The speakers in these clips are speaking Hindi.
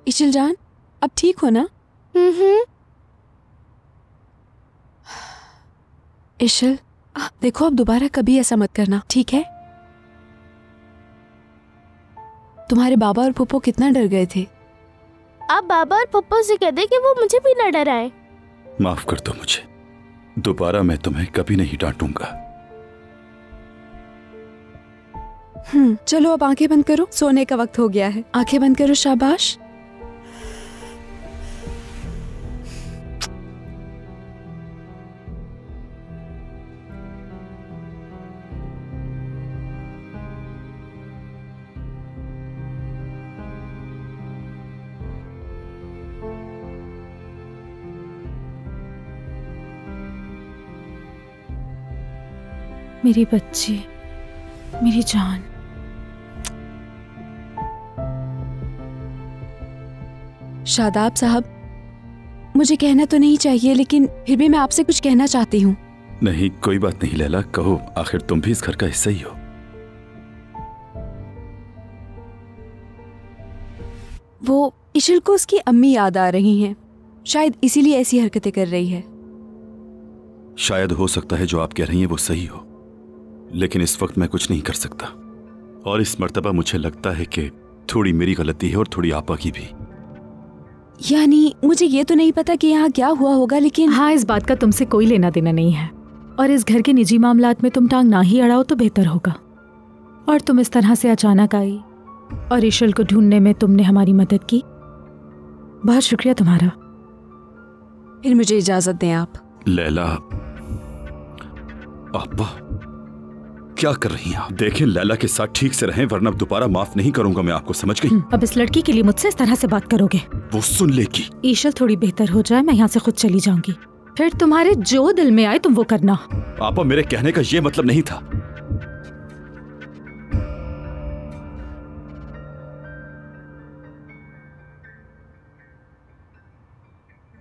इशल जान, अब ठीक हो ना? इशल, देखो अब दोबारा कभी ऐसा मत करना, ठीक है? तुम्हारे बाबा और पप्पो कितना डर गए थे। आप बाबा और पप्पो से कह दे कि वो मुझे भी न डराएं। माफ कर दो मुझे, दोबारा मैं तुम्हें कभी नहीं डांटूंगा। चलो अब आंखें बंद करो, सोने का वक्त हो गया है। आंखें बंद करो, शाबाश। मेरी बच्ची, मेरी जान। शादाब साहब, मुझे कहना तो नहीं चाहिए, लेकिन फिर भी मैं आपसे कुछ कहना चाहती हूँ। नहीं, कोई बात नहीं लैला, कहो, आखिर तुम भी इस घर का हिस्सा ही हो। वो इशल को उसकी अम्मी याद आ रही हैं, शायद इसीलिए ऐसी हरकतें कर रही है। शायद हो सकता है जो आप कह रही हैं वो सही हो, लेकिन इस वक्त मैं कुछ नहीं कर सकता। और इस मर्तबा मुझे लगता है कि थोड़ी मेरी गलती है और थोड़ी आपा की भी। यानी मुझे ये तो नहीं पता कि यहाँ क्या हुआ होगा, लेकिन हाँ, इस बात का तुमसे कोई लेना देना नहीं है, और इस घर के निजी मामलात में तुम टांग ना ही अड़ाओ तो बेहतर होगा। और तुम इस तरह से अचानक आई और इशल को ढूंढने में तुमने हमारी मदद की, बहुत शुक्रिया तुम्हारा। फिर मुझे इजाजत दें आप। लैला, आपा क्या कर रही हैं आप? देखें, लैला के साथ ठीक से रहें, वरना दोबारा माफ नहीं करूंगा मैं आपको, समझ गई? अब इस लड़की के लिए मुझसे इस तरह से बात करोगे? वो सुन लेगी। ईशल थोड़ी बेहतर हो जाए, मैं यहाँ से खुद चली जाऊंगी, फिर तुम्हारे जो दिल में आए तुम वो करना। आपा, मेरे कहने का ये मतलब नहीं था।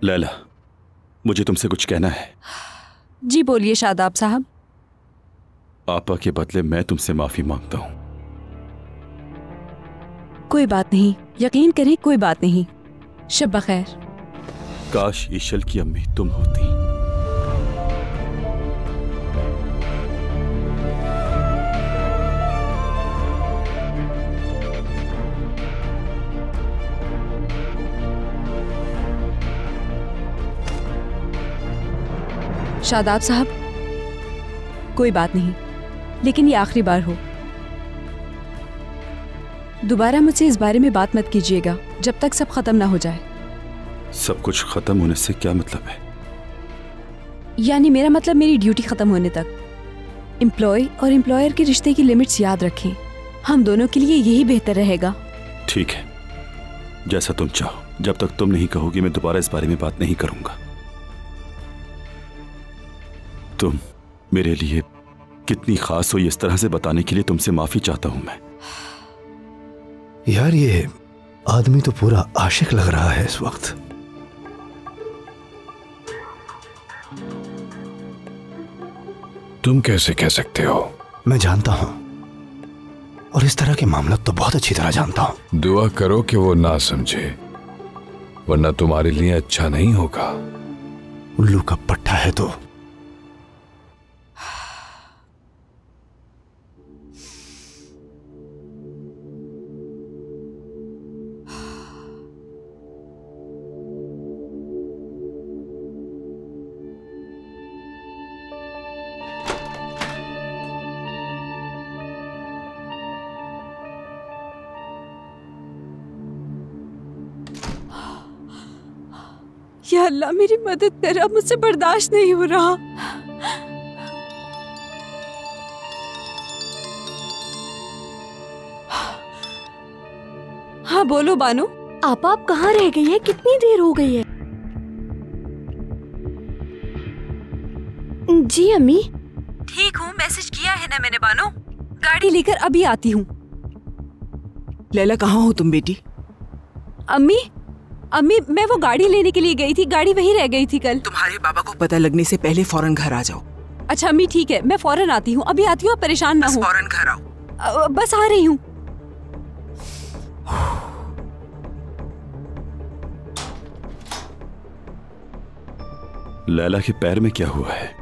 लैला, मुझे तुमसे कुछ कहना है। जी बोलिए शादाब साहब। आपा के बदले मैं तुमसे माफी मांगता हूं। कोई बात नहीं, यकीन करें, कोई बात नहीं। शब बखैर। काश इशल की अम्मी तुम होती। शादाब साहब, कोई बात नहीं, लेकिन ये आखिरी बार हो। दोबारा मुझसे इस बारे में बात मत कीजिएगा जब तक सब खत्म ना हो जाए। सब कुछ खत्म होने से क्या मतलब है? यानी मेरा मतलब मेरी ड्यूटी खत्म होने तक। एम्प्लॉय और एम्प्लॉयर के रिश्ते की लिमिट्स याद रखें, हम दोनों के लिए यही बेहतर रहेगा। ठीक है, जैसा तुम चाहो। जब तक तुम नहीं कहोगी मैं दोबारा इस बारे में बात नहीं करूंगा। तुम मेरे लिए कितनी खास हो, इस तरह से बताने के लिए तुमसे माफी चाहता हूं मैं। यार, ये आदमी तो पूरा आशिक लग रहा है इस वक्त। तुम कैसे कह सकते हो? मैं जानता हूं, और इस तरह के मामला तो बहुत अच्छी तरह जानता हूं। दुआ करो कि वो ना समझे, वरना तुम्हारे लिए अच्छा नहीं होगा। उल्लू का पट्टा है तो। या अल्लाह मेरी मदद कर, अब मुझसे बर्दाश्त नहीं हो रहा। हाँ बोलो बानो। आप कहाँ रह गई है? कितनी देर हो गई है? जी अम्मी। ठीक हूँ, मैसेज किया है ना मैंने बानो। गाड़ी लेकर अभी आती हूँ। लैला, कहाँ हो तुम बेटी? अम्मी, मैं वो गाड़ी लेने के लिए गई थी, गाड़ी वहीं रह गई थी कल। तुम्हारे बाबा को पता लगने से पहले फौरन घर आ जाओ। अच्छा अम्मी ठीक है, मैं फौरन आती हूँ, अभी आती हूँ, आप परेशान ना हो। फौरन घर आओ। बस आ रही हूँ। लैला के पैर में क्या हुआ है?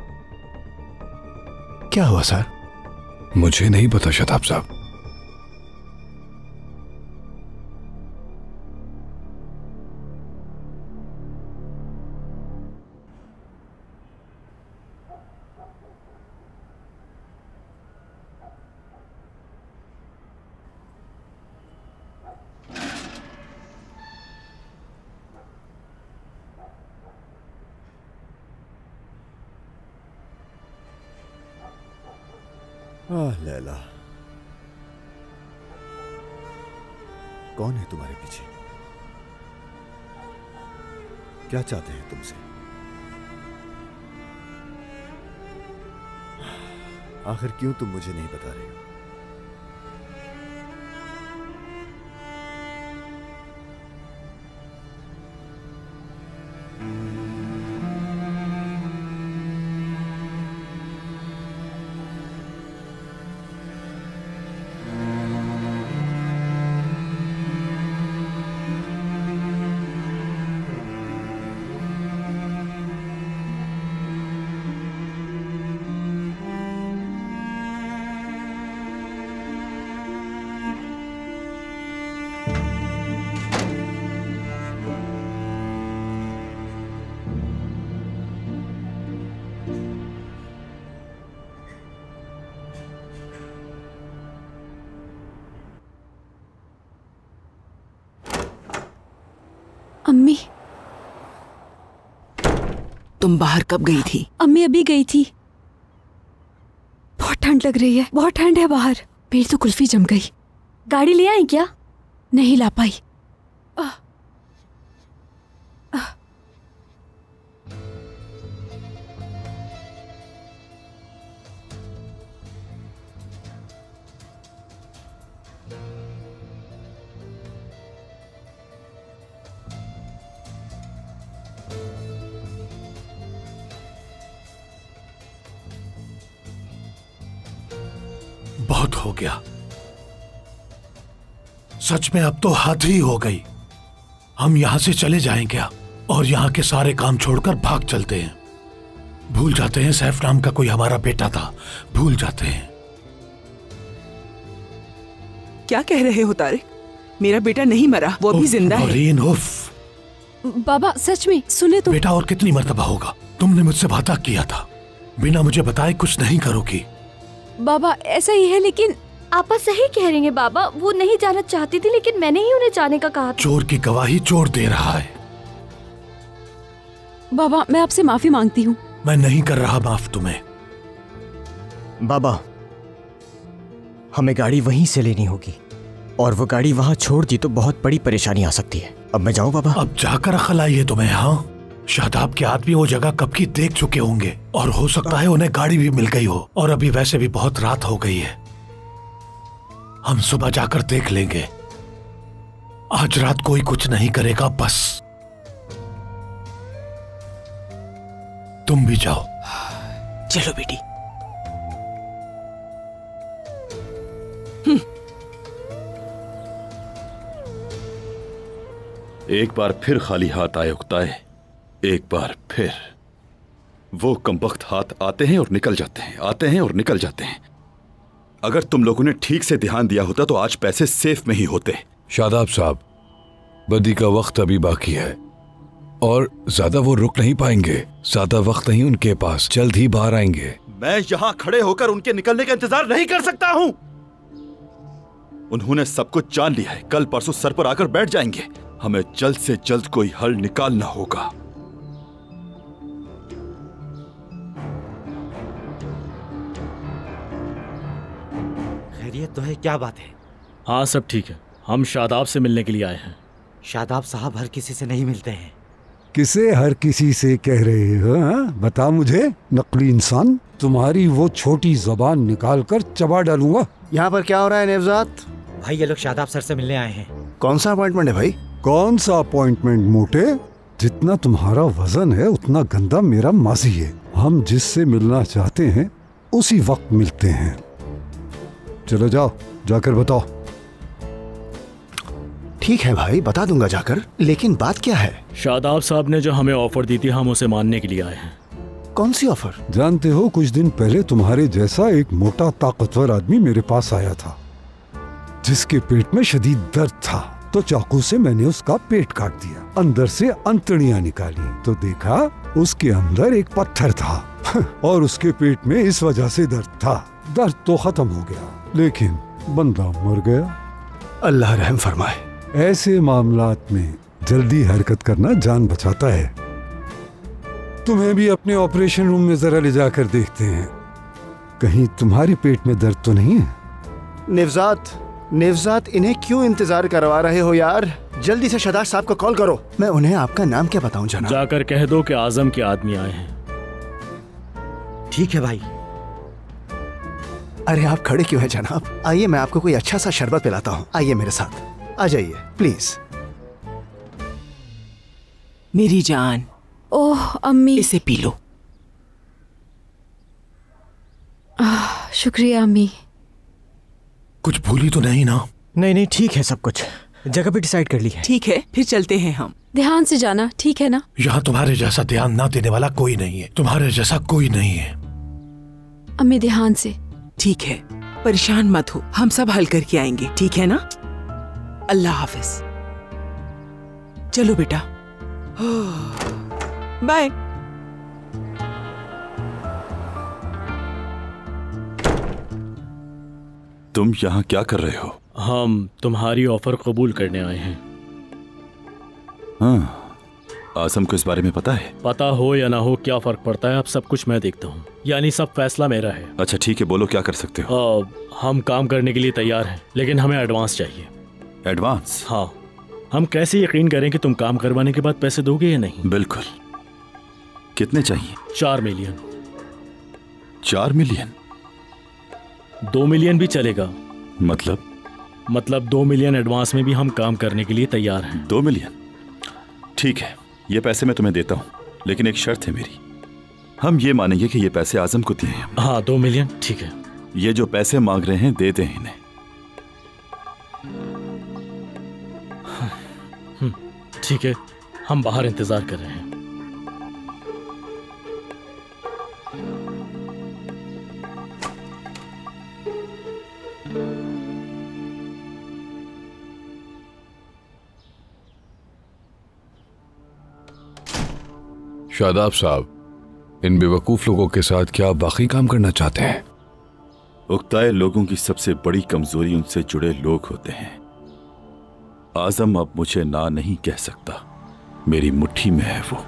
क्या हुआ सर? मुझे नहीं पता शादाब साहब। लैला, कौन है तुम्हारे पीछे? क्या चाहते हैं तुमसे? आखिर क्यों तुम मुझे नहीं बता रहे हो? अम्मी, तुम बाहर कब गई थी? अम्मी अभी गई थी। बहुत ठंड लग रही है, बहुत ठंड है बाहर। पेट तो कुल्फी जम गई। गाड़ी ले आई क्या? नहीं ला पाई। बहुत हो गया, सच में अब तो हद ही हो गई। हम यहां से चले जाएं क्या? और यहां के सारे काम छोड़कर भाग चलते हैं। भूल जाते हैं सैफ नाम का कोई हमारा बेटा था, भूल जाते हैं। क्या कह रहे हो तारिक? मेरा बेटा नहीं मरा, वो अभी जिंदा है। नौरीन, उफ। बाबा सच में सुने तो। बेटा और कितनी मर्तबा होगा? तुमने मुझसे वादा किया था बिना मुझे बताए कुछ नहीं करोगी। बाबा ऐसा ही है, लेकिन आपा सही कह रही हैं बाबा। वो नहीं जाना चाहती थी, लेकिन मैंने ही उन्हें जाने का कहा था। चोर की गवाही चोर दे रहा है। बाबा मैं आपसे माफी मांगती हूँ। मैं नहीं कर रहा माफ तुम्हें। बाबा, हमें गाड़ी वहीं से लेनी होगी, और वो गाड़ी वहां छोड़ दी तो बहुत बड़ी परेशानी आ सकती है। अब मैं जाऊं बाबा? अब जाकर अकल आई है तुम्हें? हाँ, शादाब के आदमी वो जगह कब की देख चुके होंगे, और हो सकता है उन्हें गाड़ी भी मिल गई हो। और अभी वैसे भी बहुत रात हो गई है, हम सुबह जाकर देख लेंगे। आज रात कोई कुछ नहीं करेगा, बस तुम भी जाओ। चलो बेटी। एक बार फिर खाली हाथ आए उकताए, एक बार फिर वो कमबख्त हाथ आते हैं और निकल जाते हैं, आते हैं और निकल जाते हैं। अगर तुम लोगों ने ठीक से ध्यान दिया होता तो आज पैसे सेफ में ही होते। शादाब साहब, बदी का वक्त अभी बाकी है और ज्यादा वो रुक नहीं पाएंगे। ज्यादा वक्त नहीं उनके पास, जल्द ही बाहर आएंगे। मैं यहां खड़े होकर उनके निकलने का इंतजार नहीं कर सकता हूं। उन्होंने सब कुछ जान लिया है, कल परसों सर पर आकर बैठ जाएंगे। हमें जल्द से जल्द कोई हल निकालना होगा। खैरियत तो है? क्या बात है? हाँ सब ठीक है, हम शादाब से मिलने के लिए आए हैं। शादाब साहब हर किसी से नहीं मिलते हैं। किसे हर किसी से कह रहे हो? बता मुझे नकली इंसान, तुम्हारी वो छोटी जबान निकाल कर चबा डालूंगा। यहाँ पर क्या हो रहा है नेवजात? भाई ये लोग शादाब सर से मिलने आए हैं। कौन सा अपॉइंटमेंट है भाई? कौन सा अपॉइंटमेंट मोटे? जितना तुम्हारा वजन है उतना गंदा मेरा माजी है। हम जिससे मिलना चाहते हैं उसी वक्त मिलते हैं। चलो जाओ, जाकर बताओ। ठीक है भाई, बता दूंगा जाकर, लेकिन बात क्या है? शादाब साहब ने जो हमें ऑफर दी थी, हम उसे मानने के लिए आए हैं। कौन सी ऑफर? जानते हो, कुछ दिन पहले तुम्हारे जैसा एक मोटा ताकतवर आदमी मेरे पास आया था, जिसके पेट में शदीद दर्द था। तो चाकू से मैंने उसका पेट काट दिया, अंदर से अंतड़ियां निकाली, तो देखा उसके अंदर एक पत्थर था और उसके पेट में इस वजह से दर्द था। दर्द तो खत्म हो गया, लेकिन बंदा मर गया। अल्लाह रहम फरमाए। ऐसे मामलात में जल्दी हरकत करना जान बचाता है। तुम्हें भी अपने ऑपरेशन रूम में जरा ले जाकर देखते हैं, कहीं तुम्हारे पेट में दर्द तो नहीं है। नेवजात, इन्हें क्यों इंतजार करवा रहे हो यार? जल्दी से शादाब साहब को कॉल करो। मैं उन्हें आपका नाम क्या बताऊं जनाब? जाकर कह दो कि आजम के आदमी आए हैं। ठीक है भाई। अरे आप खड़े क्यों हैं जनाब? आइए, मैं आपको कोई अच्छा सा शरबत पिलाता हूँ। आइए मेरे साथ, आ जाइए प्लीज। मेरी जान। ओह अम्मी, इसे पी लो। शुक्रिया अम्मी। कुछ भूली तो नहीं ना? नहीं, ठीक है सब कुछ, जगह भी डिसाइड कर ली है। ठीक है, फिर चलते हैं हम। ध्यान से जाना, ठीक है ना? यहाँ तुम्हारे जैसा ध्यान ना देने वाला कोई नहीं है, तुम्हारे जैसा कोई नहीं है। अम्मी ध्यान से। ठीक है, परेशान मत हो, हम सब हल करके आएंगे, ठीक है ना? अल्लाह हाफिज। चलो बेटा, बाय। तुम यहाँ क्या कर रहे हो? हम तुम्हारी ऑफर कबूल करने आए हैं। हाँ, आजम को इस बारे में पता है? पता हो या ना हो क्या फर्क पड़ता है, अब सब कुछ मैं देखता हूँ, यानी सब फैसला मेरा है। अच्छा ठीक है, बोलो क्या कर सकते हो? हम काम करने के लिए तैयार हैं, लेकिन हमें एडवांस चाहिए। एडवांस? हाँ। हम कैसे यकीन करें कि तुम काम करवाने के बाद पैसे दोगे या नहीं? बिल्कुल। कितने चाहिए? 4 मिलियन। 4 मिलियन? 2 मिलियन भी चलेगा। मतलब 2 मिलियन एडवांस में भी हम काम करने के लिए तैयार हैं। 2 मिलियन? ठीक है, ये पैसे मैं तुम्हें देता हूँ, लेकिन एक शर्त है मेरी। हम ये मानेंगे कि ये पैसे आजम को दिए हैं। हाँ, 2 मिलियन ठीक है। ये जो पैसे मांग रहे हैं दे दें इन्हें। ठीक है, हम बाहर इंतजार कर रहे हैं। शादाब साहब, इन बेवकूफ लोगों के साथ क्या आप वाकई काम करना चाहते हैं? उक्ताए लोगों की सबसे बड़ी कमजोरी उनसे जुड़े लोग होते हैं। आजम अब मुझे ना नहीं कह सकता, मेरी मुट्ठी में है वो।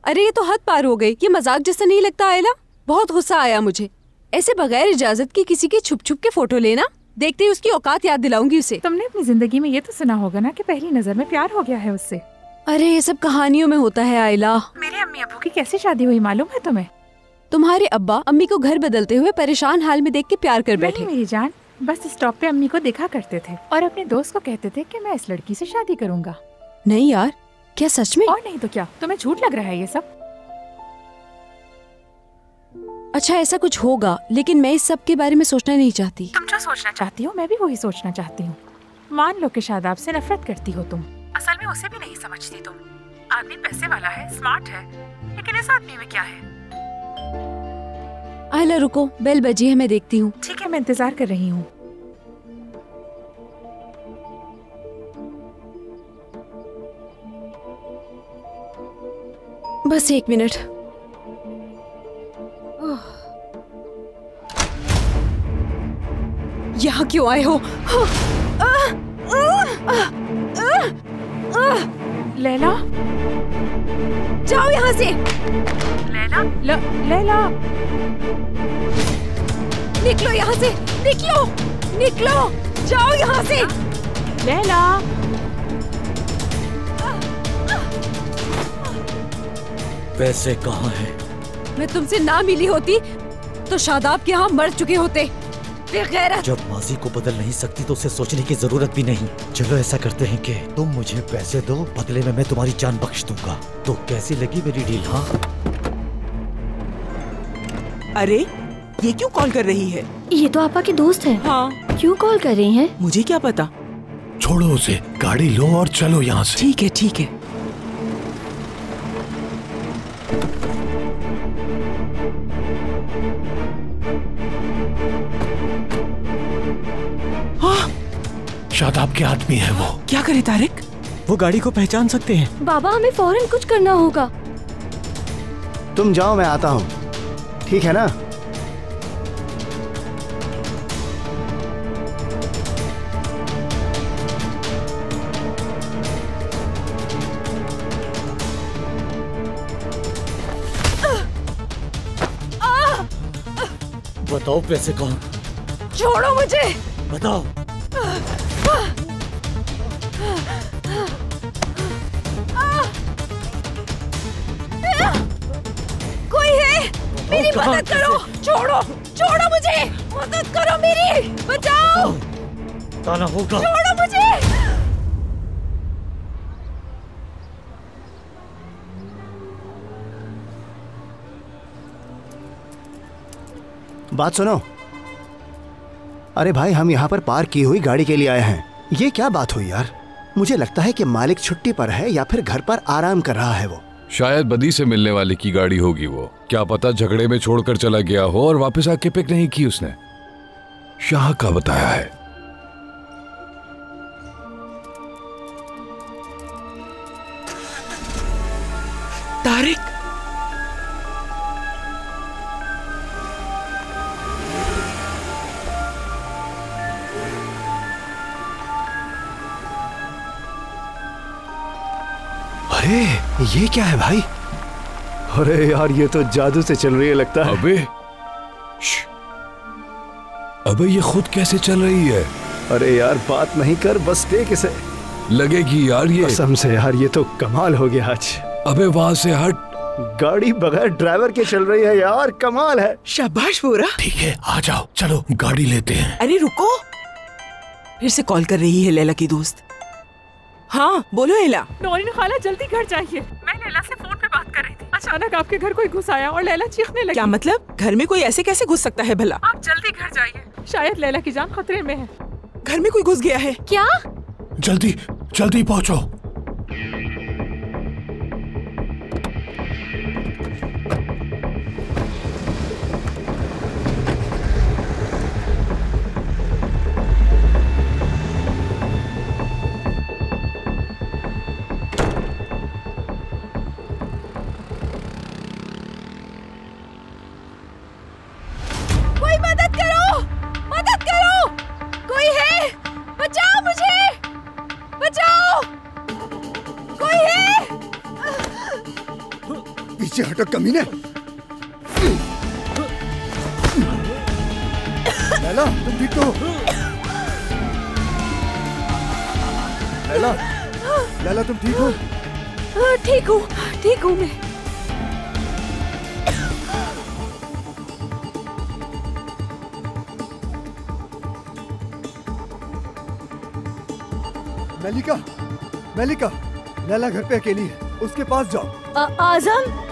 अरे ये तो हद पार हो गई, ये मजाक जैसा नहीं लगता आयला? बहुत गुस्सा आया मुझे, ऐसे बगैर इजाजत की किसी की छुप छुप के फोटो लेना। देखते ही उसकी औकात याद दिलाऊंगी उसे। तुमने अपनी जिंदगी में ये तो सुना होगा ना कि पहली नजर में प्यार हो गया है उससे। अरे ये सब कहानियों में होता है आयला। मेरे अम्मी अब्बू की कैसी शादी हुई मालूम है तुम्हें? तुम्हारे अब्बा अम्मी को घर बदलते हुए परेशान हाल में देख के प्यार कर बैठे। मेरी जान, बस स्टॉप पे अम्मी को देखा करते थे और अपने दोस्त को कहते थे कि मैं इस लड़की से शादी करूंगा। नहीं यार, क्या सच में? और नहीं तो क्या, तुम्हें झूठ लग रहा है ये सब? अच्छा ऐसा कुछ होगा, लेकिन मैं इस सब के बारे में सोचना नहीं चाहती। तुम जो सोचना चाहती हो मैं भी वही सोचना चाहती हूँ। मान लो कि शादाब से नफरत करती हो तुम, असल में उसे भी नहीं समझती तुम। आदमी पैसे वाला है, स्मार्ट है, लेकिन इस आदमी में क्या है? आयला रुको, बेल बजी है, मैं देखती हूँ। ठीक है, मैं इंतजार कर रही हूँ। बस 1 मिनट। यहाँ क्यों आए हो? लैला, जाओ यहाँ से। लैला, लैला। निकलो यहाँ से, निकलो, निकलो, जाओ यहाँ से। लैला, पैसे कहाँ हैं? मैं तुमसे ना मिली होती तो शादाब के यहाँ मर चुके होते। बेगैरत। जब माजी को बदल नहीं सकती तो उसे सोचने की जरूरत भी नहीं। चलो ऐसा करते हैं कि तुम मुझे पैसे दो, बदले में मैं तुम्हारी जान बख्श दूंगा। तो कैसी लगी मेरी डील? हाँ। अरे ये क्यों कॉल कर रही है? ये तो आपा की दोस्त है। हाँ। क्यों कॉल कर रही हैं? मुझे क्या पता। छोड़ो उसे, गाड़ी लो और चलो यहाँ से। ठीक है, ठीक है। शादाब के आदमी है वो। क्या करे तारिक? वो गाड़ी को पहचान सकते हैं। बाबा हमें फौरन कुछ करना होगा। तुम जाओ, मैं आता हूँ, ठीक है ना? बताओ पैसे कहाँ? छोड़ो मुझे। बताओ। कोई है? मेरी मदद करो। छोड़ो, छोड़ो मुझे, मदद करो मेरी, बचाओ। ताना होगा। छोड़ो मुझे। बात सुनो। अरे भाई, हम यहाँ पर पार्क की हुई गाड़ी के लिए आए हैं। ये क्या बात हुई यार? मुझे लगता है कि मालिक छुट्टी पर है या फिर घर पर आराम कर रहा है। वो शायद बदी से मिलने वाले की गाड़ी होगी। वो क्या पता झगड़े में छोड़कर चला गया हो और वापस आके पिक नहीं की उसने। शाह का बताया है। तारिक, अरे ये क्या है भाई? अरे यार, ये तो जादू से चल रही है लगता है। अबे ये खुद कैसे चल रही है? अरे यार बात नहीं कर, बस देख इसे। लगेगी यार ये। कसम से यार, ये तो कमाल हो गया आज। अबे वहां से हट। गाड़ी बगैर ड्राइवर के चल रही है यार, कमाल है। शाबाश पूरा। ठीक है, आ जाओ, चलो गाड़ी लेते हैं। अरे रुको, फिर से कॉल कर रही है लैला की दोस्त। हाँ बोलो लैला। नौरीन खाला जल्दी घर जाइए। मैं लैला से फोन पे बात कर रही थी, अचानक आपके घर कोई घुस आया और लैला चीखने लगी। क्या मतलब? घर में कोई ऐसे कैसे घुस सकता है भला? आप जल्दी घर जाइए, शायद लैला की जान खतरे में है। घर में कोई घुस गया है क्या? जल्दी जल्दी पहुंचो। हटो कमीने। लैला तुम ठीक हो? लैला, लैला तुम ठीक हो? ठीक हूँ, ठीक हूँ मैं। मलिका, मलिका, लैला घर पे अकेली है, उसके पास जाओ। आजम,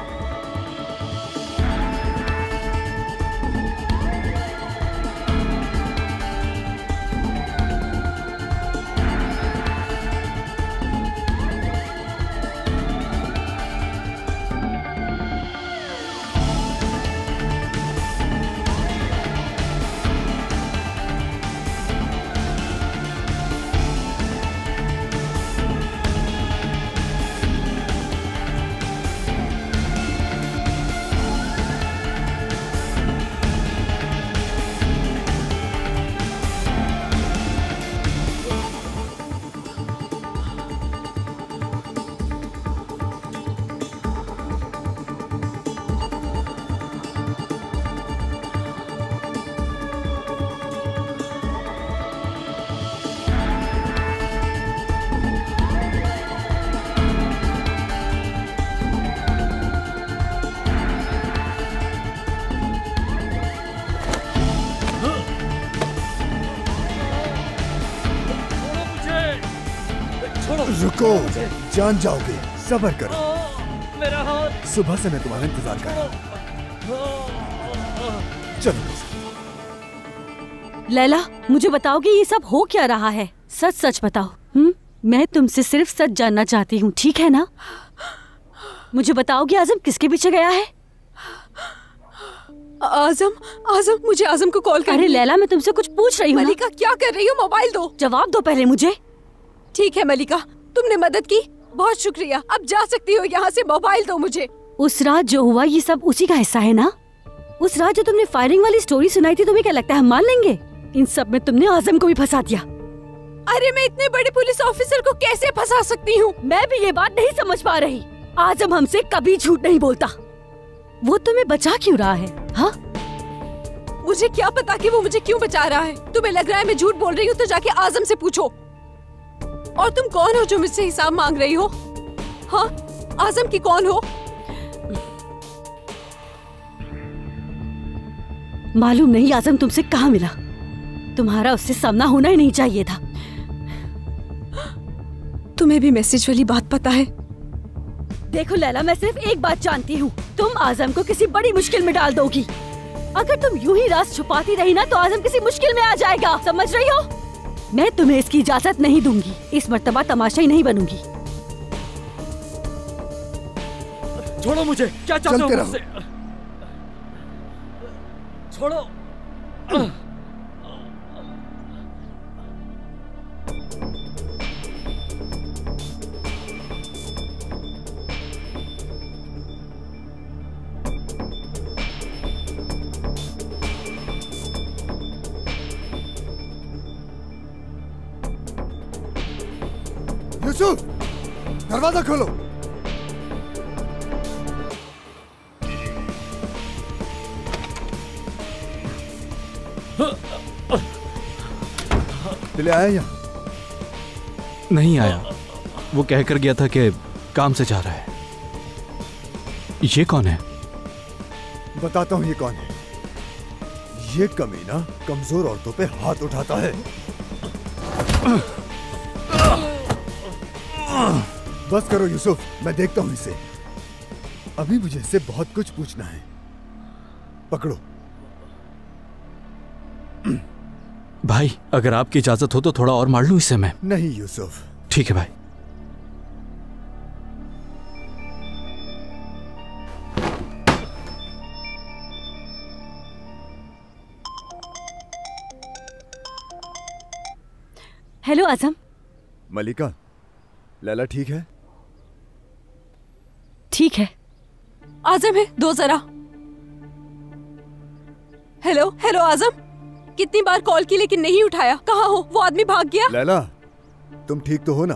रुको, जान जाओगे, सब्र करो। मेरा हाथ। सुबह से मैं तुम्हारा इंतजार कर रहा हूं। चलो। लैला, मुझे बताओगे ये सब हो क्या रहा है? सच सच बताओ। मैं तुमसे सिर्फ सच जानना चाहती हूँ, ठीक है ना? मुझे बताओगे आजम किसके पीछे गया है? आजम, मुझे आजम को कॉल कर। अरे लैला, मैं तुमसे कुछ पूछ रही हूँ। मलिका, क्या कर रही हो? मोबाइल दो। जवाब दो पहले मुझे। ठीक है मलिका, तुमने मदद की, बहुत शुक्रिया। अब जा सकती हो यहाँ से। मोबाइल दो मुझे। उस रात जो हुआ ये सब उसी का हिस्सा है ना? उस रात जो तुमने फायरिंग वाली स्टोरी सुनाई थी, तुम्हें क्या लगता है हम मान लेंगे? इन सब में तुमने आजम को भी फंसा दिया। अरे मैं इतने बड़े पुलिस ऑफिसर को कैसे फंसा सकती हूँ? मैं भी ये बात नहीं समझ पा रही। आजम हमसे कभी झूठ नहीं बोलता। वो तुम्हें बचा क्यों रहा है? हाँ, मुझे क्या पता कि वो मुझे क्यों बचा रहा है। तुम्हें लग रहा है मैं झूठ बोल रही हूँ तो जाके आजम से पूछो। और तुम कौन हो जो मुझसे हिसाब मांग रही हो? हाँ, आजम की कौन हो? मालूम नहीं आजम तुमसे कहाँ मिला। तुम्हारा उससे सामना होना ही नहीं चाहिए था। तुम्हें भी मैसेज वाली बात पता है? देखो लैला, मैं सिर्फ एक बात जानती हूँ, तुम आजम को किसी बड़ी मुश्किल में डाल दोगी। अगर तुम यूं ही राज छुपाती रही ना तो आजम किसी मुश्किल में आ जाएगा, समझ रही हो? मैं तुम्हें इसकी इजाजत नहीं दूंगी। इस मर्तबा तमाशाई नहीं बनूंगी। छोड़ो मुझे। क्या चाहते हो मुझसे? छोड़ो। यूसुफ, दरवाजा खोलो। ले आया यहाँ? नहीं आया। वो कहकर गया था कि काम से जा रहा है। ये कौन है? बताता हूँ ये कौन है। ये कमीना कमजोर औरतों पे हाथ उठाता है। बस करो यूसुफ, मैं देखता हूं इसे। अभी मुझे इससे बहुत कुछ पूछना है। पकड़ो। भाई, अगर आपकी इजाजत हो तो थोड़ा और मार लूं इससे मैं। नहीं यूसुफ। ठीक है भाई। हेलो आजम। मलिका, लैला ठीक है? ठीक है। आजम है, दो जरा। हेलो हेलो आजम, कितनी बार कॉल की लेकिन नहीं उठाया। कहाँ हो? वो आदमी भाग गया? लैला, तुम ठीक तो हो ना?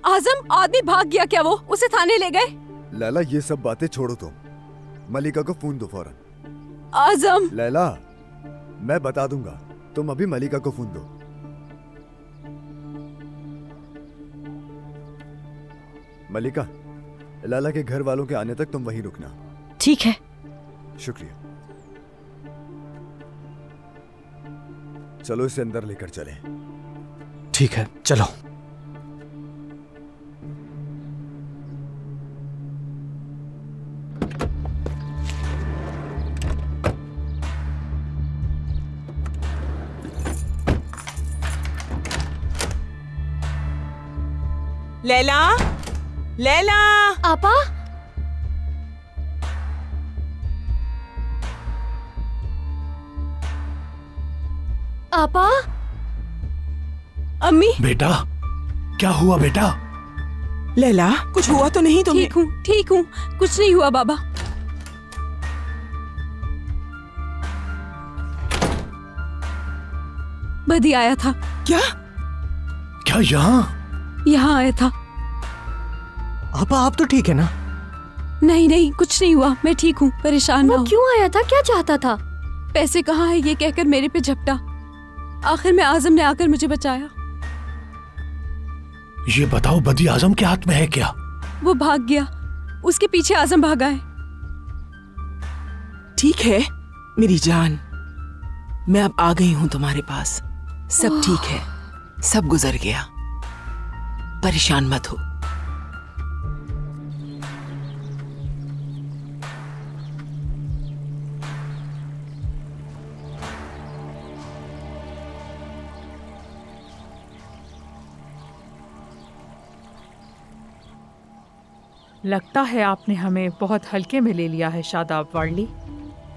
आजम, आदमी भाग गया क्या? वो उसे थाने ले गए? लैला, ये सब बातें छोड़ो तुम। मलिका को फोन दो फौरन। आजम। लैला, मैं बता दूंगा, तुम अभी मलिका को फोन दो। मलिका, लैला के घर वालों के आने तक तुम वहीं रुकना। ठीक है। शुक्रिया। चलो इसे अंदर लेकर चलें। ठीक है, चलो। लैला, लैला। आपा, आपा। अम्मी। बेटा, क्या हुआ बेटा? लैला, कुछ हुआ तो नहीं तुम्हें? ठीक हूँ, कुछ नहीं हुआ बाबा। बदी आया था। क्या? क्या यहाँ? यहाँ आया था। आपा, आप तो ठीक है ना? नहीं नहीं, कुछ नहीं हुआ, मैं ठीक हूँ, परेशान ना हो। क्यों आया था? क्या चाहता था? पैसे कहाँ है ये कहकर मेरे पे झपटा। आखिर में आजम ने आकर मुझे बचाया। ये बताओ, बदी आजम के हाथ में है क्या? वो भाग गया, उसके पीछे आजम भागा है। ठीक है मेरी जान, मैं अब आ गई हूँ तुम्हारे पास। सब ठीक है, सब गुजर गया। परेशान मत हो। लगता है आपने हमें बहुत हल्के में ले लिया है शादाब वार्ली।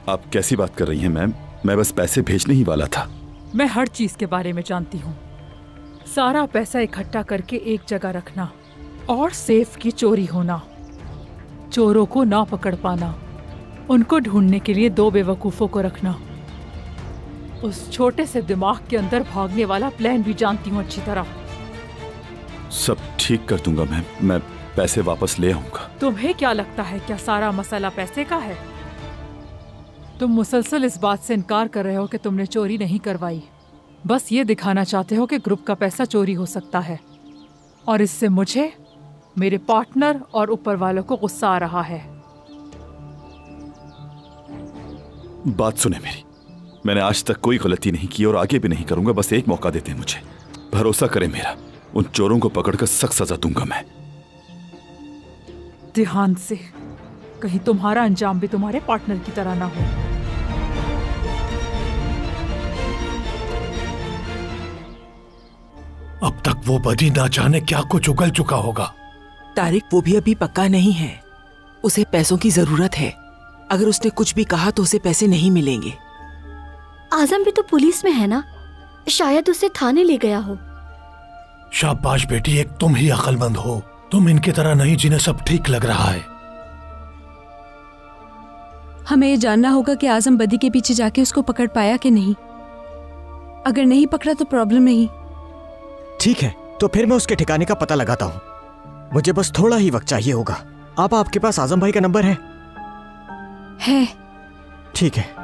आप कैसी बात कर रही हैं मैम? मैं बस पैसे भेजने ही वाला था। मैं हर चीज के बारे में जानती हूँ। सारा पैसा इकट्ठा करके एक जगह रखना और सेफ की चोरी होना, चोरों को ना पकड़ पाना, उनको ढूंढने के लिए 2 बेवकूफों को रखना, उस छोटे से दिमाग के अंदर भागने वाला प्लान भी जानती हूँ अच्छी तरह। सब ठीक कर दूंगा मैम, मैं पैसे वापस ले आऊंगा। तुम्हें क्या लगता है क्या सारा मसला पैसे का है? तुम मुसलसल इस बात से इनकार कर रहे हो कि तुमने चोरी नहीं करवाई। बस ये दिखाना चाहते हो कि ग्रुप का पैसा चोरी हो सकता है, और इससे मुझे, मेरे पार्टनर और ऊपर वालों को गुस्सा आ रहा है। बात सुने मेरी, मैंने आज तक कोई गलती नहीं की और आगे भी नहीं करूंगा। बस एक मौका देते मुझे, भरोसा करें मेरा। उन चोरों को पकड़कर सख्त सजा दूंगा मैं। ध्यान से, कहीं तुम्हारा अंजाम भी तुम्हारे पार्टनर की तरह ना हो। अब तक वो बदी ना जाने क्या कुछ उगल चुका होगा। तारिक वो भी अभी पक्का नहीं है, उसे पैसों की जरूरत है। अगर उसने कुछ भी कहा तो उसे पैसे नहीं मिलेंगे। आजम भी तो पुलिस में है ना, शायद उसे थाने ले गया हो। शाबाश बेटी, एक तुम ही अक्लमंद हो। तुम इनकी तरह नहीं जिन्हें सब ठीक लग रहा है। हमें ये जानना होगा कि आजम बदी के पीछे जाके उसको पकड़ पाया कि नहीं। अगर नहीं पकड़ा तो प्रॉब्लम नहीं। ठीक है, तो फिर मैं उसके ठिकाने का पता लगाता हूँ। मुझे बस थोड़ा ही वक्त चाहिए होगा। आपके पास आजम भाई का नंबर है? है। ठीक है।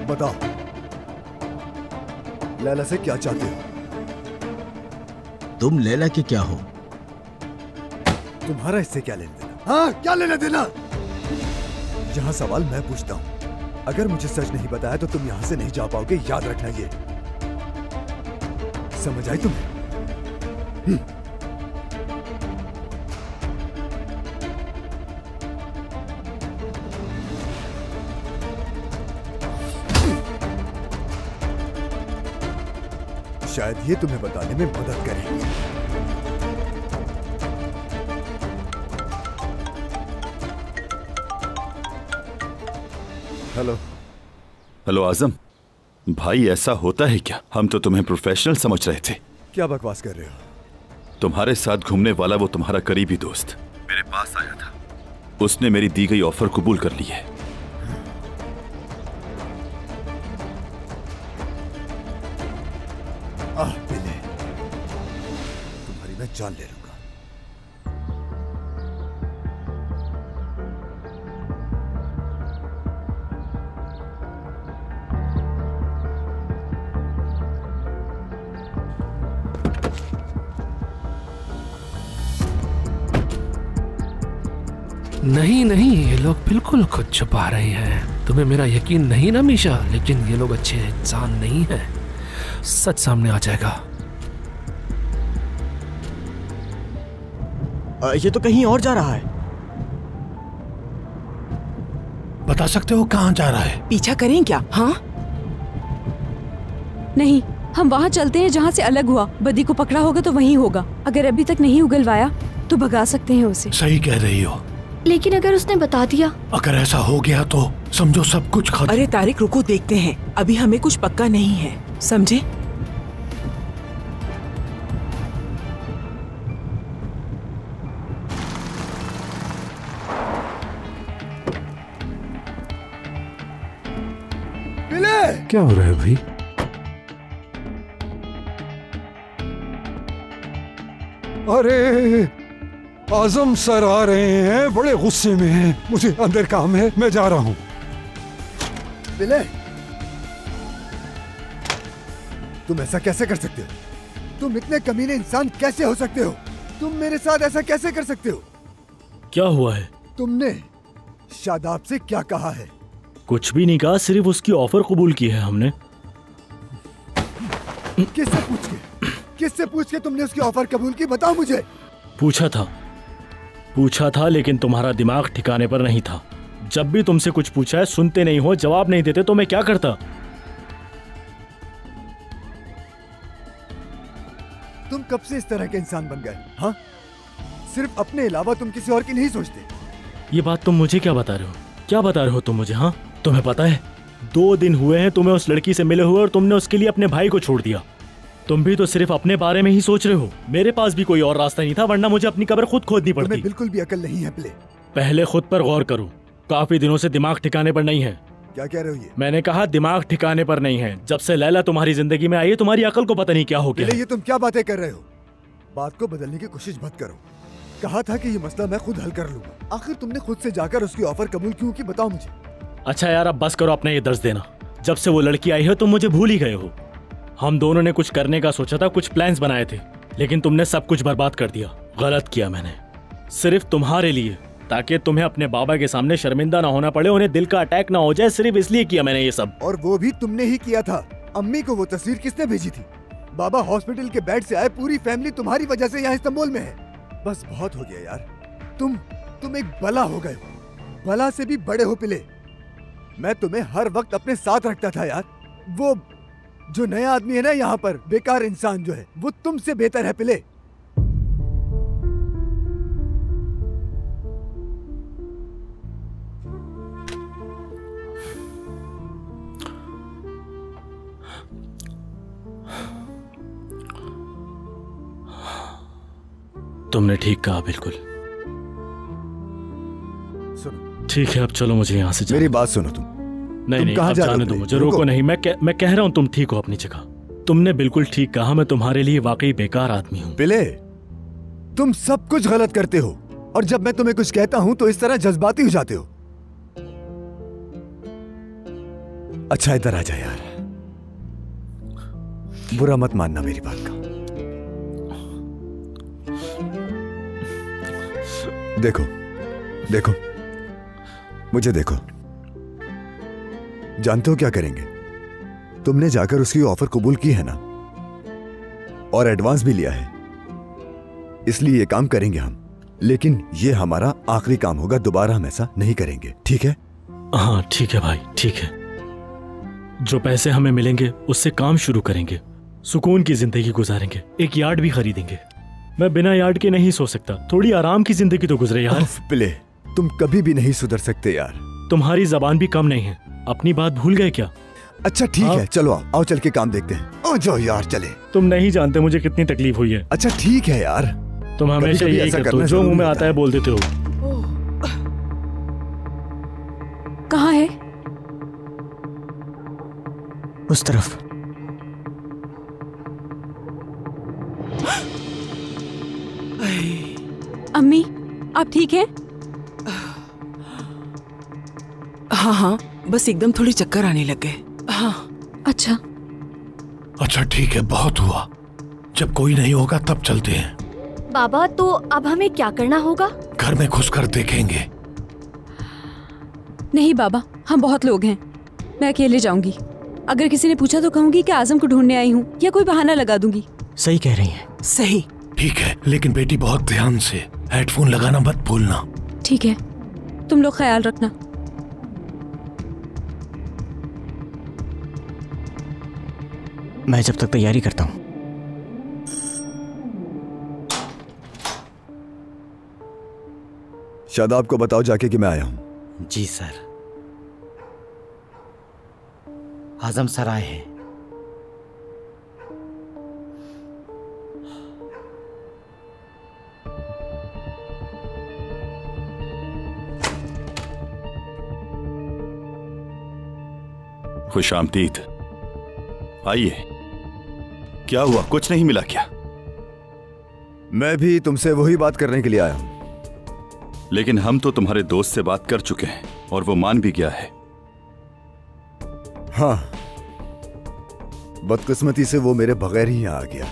बताओ, लैला से क्या चाहते हो? तुम लैला के क्या हो? तुम्हारा इससे क्या लेना देना? हाँ, क्या लेना देना? यहाँ सवाल मैं पूछता हूँ। अगर मुझे सच नहीं बताया तो तुम यहाँ से नहीं जा पाओगे, याद रखना ये। समझ आई तुम्हें? शायद ये तुम्हें बताने में मदद करेगी। हेलो। हेलो आजम भाई, ऐसा होता है क्या? हम तो तुम्हें प्रोफेशनल समझ रहे थे। क्या बकवास कर रहे हो? तुम्हारे साथ घूमने वाला वो तुम्हारा करीबी दोस्त मेरे पास आया था। उसने मेरी दी गई ऑफर कबूल कर ली है। बिले, तुम्हारी मैं जान ले लूंगा। नहीं नहीं, ये लोग बिल्कुल खुद छुपा रहे हैं। तुम्हें मेरा यकीन नहीं ना मीशा, लेकिन ये लोग अच्छे इंसान नहीं हैं। सच सामने आ जाएगा। ये तो कहीं और जा रहा है। बता सकते हो कहाँ जा रहा है? पीछा करें क्या? हाँ नहीं, हम वहाँ चलते हैं जहाँ से अलग हुआ। बदी को पकड़ा होगा तो वहीं होगा। अगर अभी तक नहीं उगलवाया तो भगा सकते हैं उसे। सही कह रही हो। लेकिन अगर उसने बता दिया? अगर ऐसा हो गया तो समझो सब कुछ खत्म। अरे तारिक रुको, देखते हैं। अभी हमें कुछ पक्का नहीं है, समझे? क्या हो रहा है भाई? अरे आजम सर आ रहे हैं, बड़े गुस्से में हैं। मुझे अंदर काम है, मैं जा रहा हूं। बिले, तुम ऐसा कैसे कर सकते हो? तुम इतने कमीने इंसान कैसे हो सकते हो? तुम मेरे साथ ऐसा कैसे कर सकते हो? क्या हुआ है? तुमने शादाब से क्या कहा है? कुछ भी नहीं कहा, सिर्फ उसकी ऑफर कबूल की है हमने। किससे पूछ के तुमने उसकी ऑफर कबूल की? बताओ मुझे। पूछा था लेकिन तुम्हारा दिमाग ठिकाने पर नहीं था। जब भी तुमसे कुछ पूछा है सुनते नहीं हो, जवाब नहीं देते, तो मैं क्या करता? तुम कब से इस तरह के इंसान बन गए? हाँ, सिर्फ अपने अलावा तुम किसी और की नहीं सोचते। ये बात तुम मुझे क्या बता रहे हो? क्या बता रहे हो तुम मुझे? हाँ, तुम्हें पता है 2 दिन हुए हैं तुम्हें उस लड़की से मिले हुए और तुमने उसके लिए अपने भाई को छोड़ दिया। तुम भी तो सिर्फ अपने बारे में ही सोच रहे हो। मेरे पास भी कोई और रास्ता नहीं था, वरना मुझे अपनी कब्र खुद खोदनी पड़ती। तुम्हें बिल्कुल भी अकल नहीं है प्ले। पहले खुद पर गौर करो। काफी दिनों से दिमाग ठिकाने पर नहीं है। क्या कह रहे हो ये? मैंने कहा दिमाग ठिकाने पर नहीं है। जब से लैला तुम्हारी जिंदगी में आई है तुम्हारी अकल को पता नहीं क्या हो गया। ये तुम क्या बातें कर रहे हो? बात को बदलने की कोशिश मत करो। कहा था कि ये मसला मैं खुद हल कर लूंगा। आखिर तुमने खुद से जाकर उसकी ऑफर कबूल क्यों की? बताओ मुझे। अच्छा यार, अब बस करो अपना ये दर्द देना। जब से वो लड़की आई है तुम मुझे भूल ही गए हो। हम दोनों ने कुछ करने का सोचा था, कुछ प्लान्स बनाए थे, लेकिन तुमने सब कुछ बर्बाद कर दिया। गलत किया मैंने, सिर्फ तुम्हारे लिए, ताकि तुम्हें अपने बाबा के सामने शर्मिंदा ना होना पड़े, उन्हें दिल का अटैक ना हो जाए, सिर्फ इसलिए किया मैंने ये सब। और वो भी तुमने ही किया था। अम्मी को वो तस्वीर किसने भेजी थी? बाबा हॉस्पिटल के बेड से आए, पूरी फैमिली तुम्हारी वजह से यहाँ इस्तांबुल में है। बस बहुत हो गया यार। तुम एक बला हो गए हो। बला से भी बड़े हो पिले। मैं तुम्हें हर वक्त अपने साथ रखता था यार। वो जो नया आदमी है ना यहाँ पर, बेकार इंसान जो है, वो तुमसे बेहतर है पिले। तुमने ठीक कहा, बिल्कुल ठीक है। अब चलो मुझे यहाँ से मेरी बात सुनो। तुम नहीं, अब जाने दो मुझे, रोको नहीं। मैं कह रहा हूँ तुम ठीक हो अपनी जगह। तुमने बिल्कुल ठीक कहा, मैं तुम्हारे लिए वाकई बेकार आदमी हूँ। पिले, तुम सब कुछ गलत करते हो, और जब मैं तुम्हें कुछ कहता हूँ तो इस तरह जज्बाती हो जाते हो। अच्छा इधर आ जा यार, बुरा मत मानना मेरी बात का। देखो मुझे देखो। जानते हो क्या करेंगे? तुमने जाकर उसकी ऑफर कबूल की है ना, और एडवांस भी लिया है, इसलिए ये काम करेंगे हम। लेकिन ये हमारा आखिरी काम होगा, दोबारा हम ऐसा नहीं करेंगे, ठीक है? हाँ ठीक है भाई, ठीक है। जो पैसे हमें मिलेंगे उससे काम शुरू करेंगे, सुकून की जिंदगी गुजारेंगे, एक यार्ड भी खरीदेंगे। मैं बिना यार्ड के नहीं सो सकता, थोड़ी आराम की जिंदगी तो गुजरे यार। पिले, तुम कभी भी नहीं सुधर सकते यार। तुम्हारी जबान भी कम नहीं है, अपनी बात भूल गए क्या? अच्छा ठीक है, चलो आओ चल के काम देखते हैं। ओ जाओ यार चले। तुम नहीं जानते मुझे कितनी तकलीफ हुई है। अच्छा ठीक है यार। तुम हमेशा यही करते हो, जो मुंह में आता है बोल देते हो। कहाँ है? उस तरफ। अम्मी, आप ठीक हैं? हाँ, बस एकदम थोड़ी चक्कर आने लग गए। हाँ। अच्छा ठीक है, बहुत हुआ। जब कोई नहीं होगा तब चलते हैं। बाबा, तो अब हमें क्या करना होगा? घर में घुसकर देखेंगे। नहीं बाबा, हम बहुत लोग हैं, मैं अकेले जाऊंगी। अगर किसी ने पूछा तो कहूंगी कि आजम को ढूंढने आई हूँ, या कोई बहाना लगा दूंगी। सही कह रही हैं। सही। ठीक है, लेकिन बेटी बहुत ध्यान से, हेडफोन लगाना मत भूलना। ठीक है, तुम लोग ख्याल रखना। मैं जब तक तैयारी करता हूँ। शादाब को बताओ जाके कि मैं आया हूँ। जी सर। आजम सर आए हैं। खुशामदीद। आइए। क्या हुआ, कुछ नहीं मिला क्या? मैं भी तुमसे वही बात करने के लिए आया हूं। लेकिन हम तो तुम्हारे दोस्त से बात कर चुके हैं और वो मान भी गया है। हाँ, बदकिस्मती से वो मेरे बगैर ही यहां आ गया।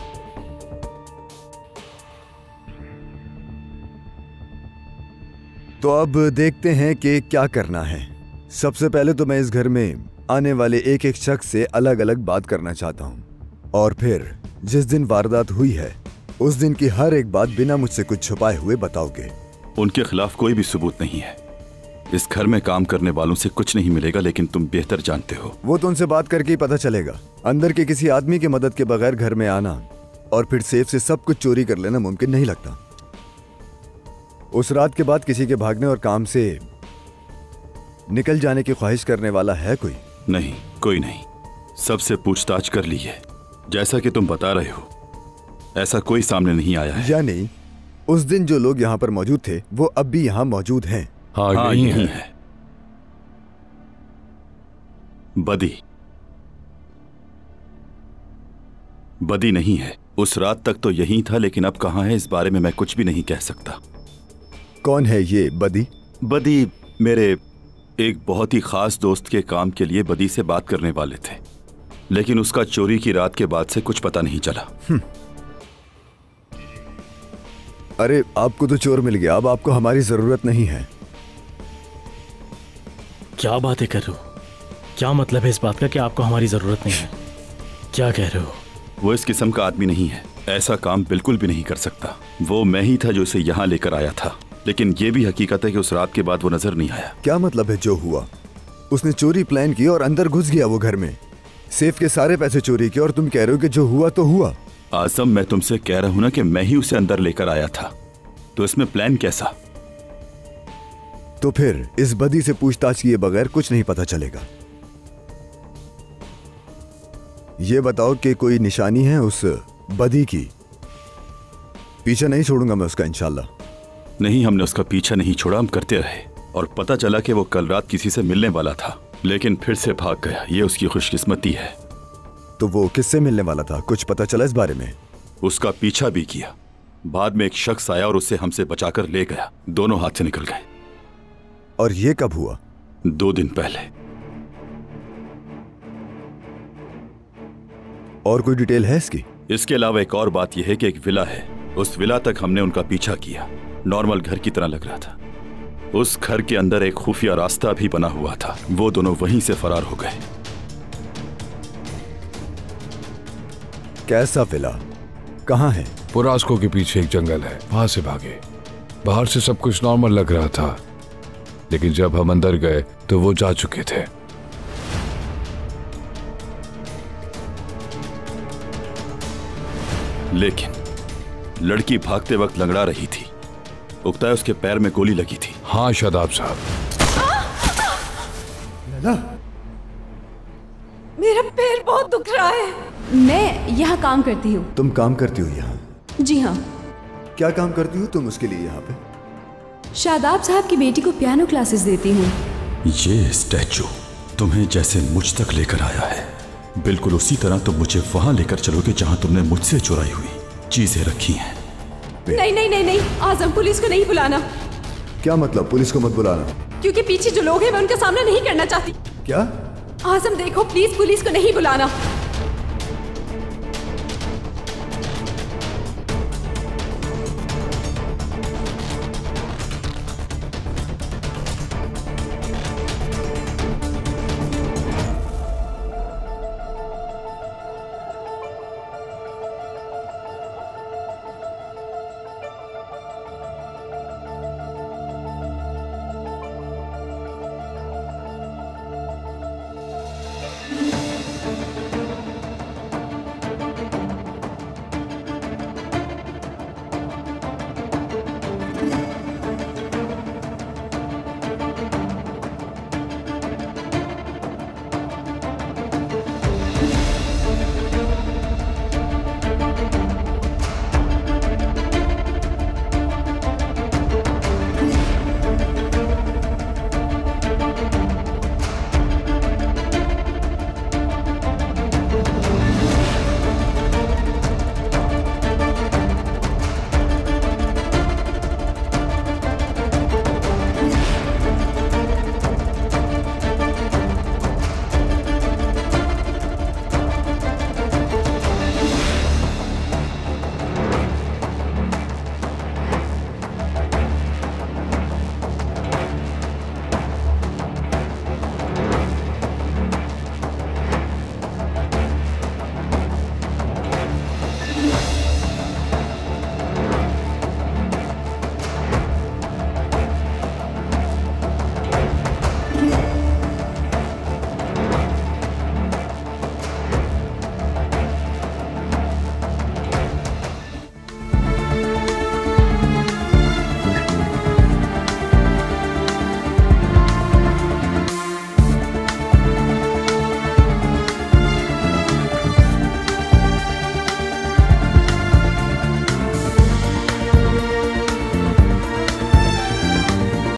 तो अब देखते हैं कि क्या करना है। सबसे पहले तो मैं इस घर में आने वाले एक एक शख्स से अलग अलग बात करना चाहता हूँ, और फिर जिस दिन वारदात हुई है उस दिन की हर एक बात बिना मुझसे कुछ छुपाए हुए बताओगे। उनके खिलाफ कोई भी सबूत नहीं है। इस घर में काम करने वालों से कुछ नहीं मिलेगा, लेकिन तुम बेहतर जानते हो। वो तो उनसे बात करके ही पता चलेगा। अंदर के किसी आदमी की मदद के बगैर घर में आना और फिर सेफ से सब कुछ चोरी कर लेना मुमकिन नहीं लगता। उस रात के बाद किसी के भागने और काम से निकल जाने की ख्वाहिश करने वाला है कोई? नहीं, कोई नहीं। सबसे पूछताछ कर ली है। जैसा कि तुम बता रहे हो, ऐसा कोई सामने नहीं आया है। यानी उस दिन जो लोग यहाँ पर मौजूद थे वो अब भी यहाँ मौजूद हैं? हाँ, यही है। बदी नहीं है। उस रात तक तो यही था, लेकिन अब कहाँ है इस बारे में मैं कुछ भी नहीं कह सकता। कौन है ये बदी? बदी मेरे एक बहुत ही खास दोस्त के काम के लिए बदी से बात करने वाले थे, लेकिन उसका चोरी की रात के बाद से कुछ पता नहीं चला। अरे आपको तो चोर मिल गया, अब आपको हमारी जरूरत नहीं है। क्या बातें कर रहे हो? क्या मतलब है इस बात का कि आपको हमारी जरूरत नहीं है? क्या कह रहे हो? वो इस किस्म का आदमी नहीं है, ऐसा काम बिल्कुल भी नहीं कर सकता। वो मैं ही था जो इसे यहाँ लेकर आया था, लेकिन ये भी हकीकत है कि उस रात के बाद वो नजर नहीं आया। क्या मतलब है जो हुआ? उसने चोरी प्लान की और अंदर घुस गया वो घर में, सेफ के सारे पैसे चोरी किए, और तुम कह रहे हो कि जो हुआ तो हुआ। आजम, मैं तुमसे कह रहा हूं ना कि मैं ही उसे अंदर लेकर आया था, तो इसमें प्लान कैसा? तो फिर इस बदी से पूछताछ किए बगैर कुछ नहीं पता चलेगा। ये बताओ कि कोई निशानी है उस बदी की? पीछा नहीं छोड़ूंगा मैं उसका, इंशाल्लाह। नहीं, हमने उसका पीछा नहीं छोड़ा, हम करते रहे, और पता चला कि वो कल रात किसी से मिलने वाला था, लेकिन फिर से भाग गया। ये उसकी खुशकिस्मती है। तो वो किससे मिलने वाला था, कुछ पता चला इस बारे में? उसका पीछा भी किया। बाद में एक शख्स आया और उसे हमसे बचाकर ले गया। दोनों हाथ से निकल गए। और ये कब हुआ? 2 दिन पहले। और कोई डिटेल है इसकी? इसके अलावा एक और बात यह है कि एक विला है, उस विला तक हमने उनका पीछा किया। नॉर्मल घर की तरह लग रहा था। उस घर के अंदर एक खुफिया रास्ता भी बना हुआ था। वो दोनों वहीं से फरार हो गए। कैसा विला? कहाँ है? पुरास्को के पीछे एक जंगल है, वहां से भागे। बाहर से सब कुछ नॉर्मल लग रहा था, लेकिन जब हम अंदर गए तो वो जा चुके थे। लेकिन लड़की भागते वक्त लंगड़ा रही थी। उगता है उसके पैर में गोली लगी थी। हाँ शादाब साहब। मेरा पैर बहुत दुख रहा है। मैं यहाँ काम करती हूँ। तुम काम करती हो यहाँ? जी हाँ। क्या काम करती हो तुम उसके लिए यहाँ पे? शादाब साहब की बेटी को पियानो क्लासेस देती हूँ। ये स्टैचू तुम्हें जैसे मुझ तक लेकर आया है, बिल्कुल उसी तरह तुम मुझे वहां लेकर चलोगे जहां तुमने मुझसे चुराई हुई चीजें रखी हैं। नहीं नहीं नहीं नहीं, आजम पुलिस को नहीं बुलाना। क्या मतलब पुलिस को मत बुलाना? क्योंकि पीछे जो लोग हैं मैं उनका सामना नहीं करना चाहती। क्या? आजम देखो प्लीज, पुलिस को नहीं बुलाना।